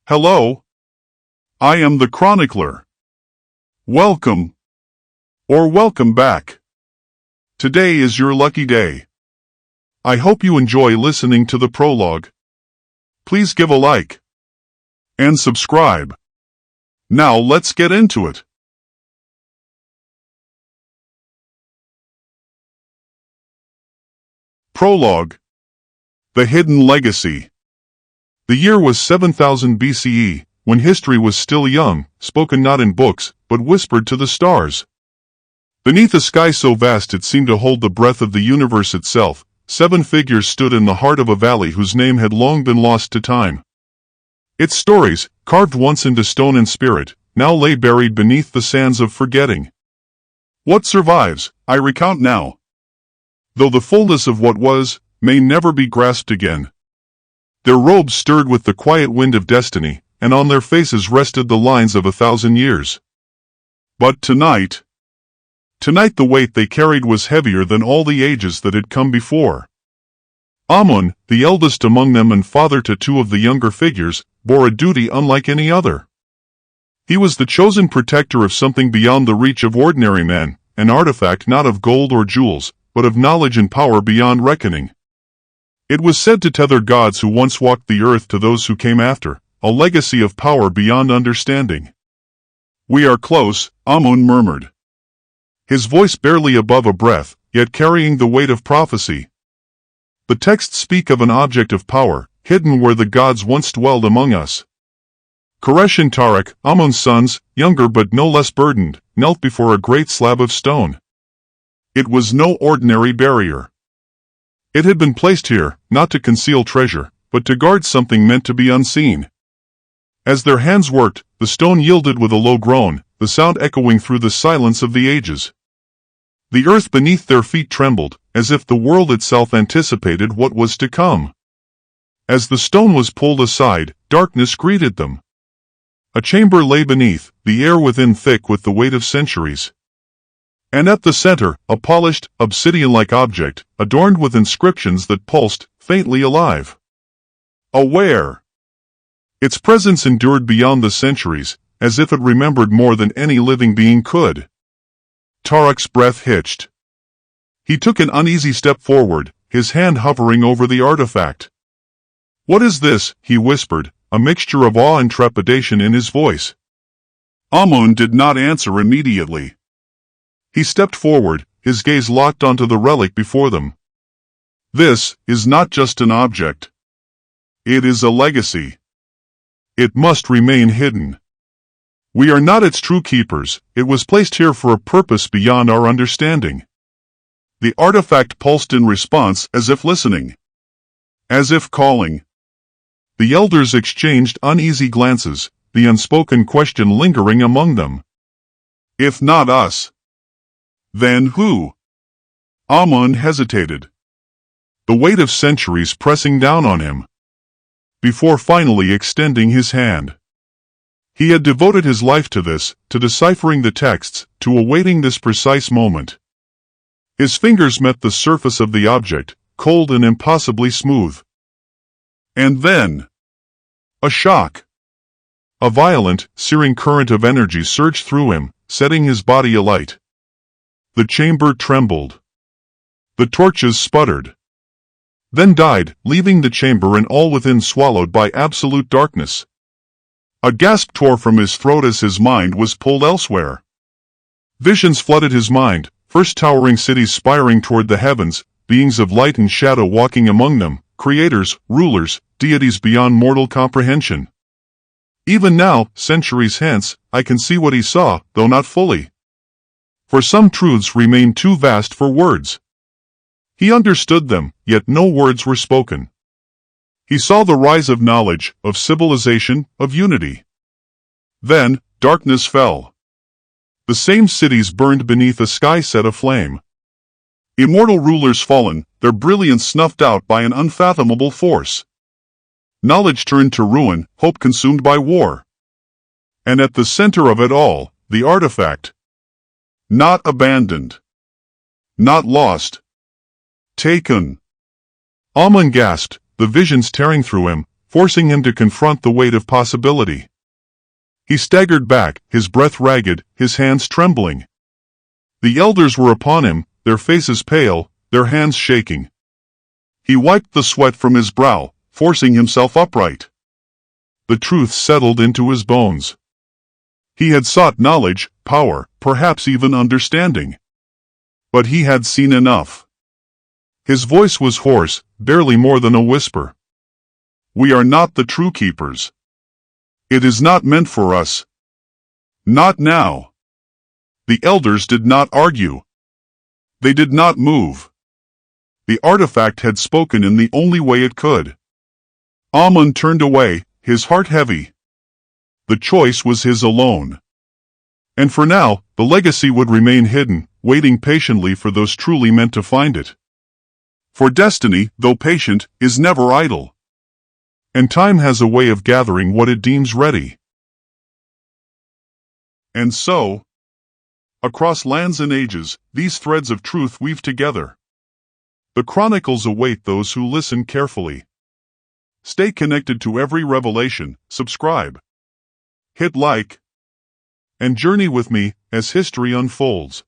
Hello? I am the chronicler. Welcome. Or welcome back. Today is your lucky day. I hope you enjoy listening to the prologue. Please give a like and subscribe. Now let's get into it. Prologue. The Hidden Legacy. The year was 7000 BCE, when history was still young, spoken not in books, but whispered to the stars. Beneath a sky so vast it seemed to hold the breath of the universe itself, 7 figures stood in the heart of a valley whose name had long been lost to time. Its stories, carved once into stone and spirit, now lay buried beneath the sands of forgetting. What survives, I recount now, though the fullness of what was, may never be grasped again. Their robes stirred with the quiet wind of destiny, and on their faces rested the lines of 1,000 years. But tonight the weight they carried was heavier than all the ages that had come before. Amun, the eldest among them and father to 2 of the younger figures, bore a duty unlike any other. He was the chosen protector of something beyond the reach of ordinary men, an artifact not of gold or jewels, but of knowledge and power beyond reckoning. It was said to tether gods who once walked the earth to those who came after, a legacy of power beyond understanding. "We are close," Amun murmured, his voice barely above a breath, yet carrying the weight of prophecy. The texts speak of an object of power, hidden where the gods once dwelled among us. Koresh and Tarek, Amun's sons, younger but no less burdened, knelt before a great slab of stone. It was no ordinary barrier. It had been placed here, not to conceal treasure, but to guard something meant to be unseen. As their hands worked, the stone yielded with a low groan, the sound echoing through the silence of the ages. The earth beneath their feet trembled, as if the world itself anticipated what was to come. As the stone was pulled aside, darkness greeted them. A chamber lay beneath, the air within thick with the weight of centuries. And at the center, a polished, obsidian-like object, adorned with inscriptions that pulsed, faintly alive. Aware. Its presence endured beyond the centuries, as if it remembered more than any living being could. Tarek's breath hitched. He took an uneasy step forward, his hand hovering over the artifact. "What is this?" he whispered, a mixture of awe and trepidation in his voice. Amun did not answer immediately. He stepped forward, his gaze locked onto the relic before them. "This is not just an object. It is a legacy. It must remain hidden. We are not its true keepers, it was placed here for a purpose beyond our understanding." The artifact pulsed in response, as if listening. As if calling. The elders exchanged uneasy glances, the unspoken question lingering among them. "If not us, then who?" Amun hesitated, the weight of centuries pressing down on him, before finally extending his hand. He had devoted his life to this, to deciphering the texts, to awaiting this precise moment. His fingers met the surface of the object, cold and impossibly smooth. And then, a shock. A violent, searing current of energy surged through him, setting his body alight. The chamber trembled. The torches sputtered. Then died, leaving the chamber and all within swallowed by absolute darkness. A gasp tore from his throat as his mind was pulled elsewhere. Visions flooded his mind, first towering cities spiring toward the heavens, beings of light and shadow walking among them, creators, rulers, deities beyond mortal comprehension. Even now, centuries hence, I can see what he saw, though not fully. For some truths remain too vast for words. He understood them, yet no words were spoken. He saw the rise of knowledge, of civilization, of unity. Then, darkness fell. The same cities burned beneath a sky set aflame. Immortal rulers fallen, their brilliance snuffed out by an unfathomable force. Knowledge turned to ruin, hope consumed by war. And at the center of it all, the artifact. Not abandoned. Not lost. Taken. Amun gasped, the visions tearing through him, forcing him to confront the weight of possibility. He staggered back, his breath ragged, his hands trembling. The elders were upon him, their faces pale, their hands shaking. He wiped the sweat from his brow, forcing himself upright. The truth settled into his bones. He had sought knowledge, power, perhaps even understanding. But he had seen enough. His voice was hoarse, barely more than a whisper. We are not the true keepers. It is not meant for us. Not now. The elders did not argue. They did not move. The artifact had spoken in the only way it could. Amun turned away, his heart heavy. The choice was his alone. And for now, the legacy would remain hidden, waiting patiently for those truly meant to find it. For destiny, though patient, is never idle. And time has a way of gathering what it deems ready. And so, across lands and ages, these threads of truth weave together. The chronicles await those who listen carefully. Stay connected to every revelation, subscribe, hit like, and journey with me as history unfolds.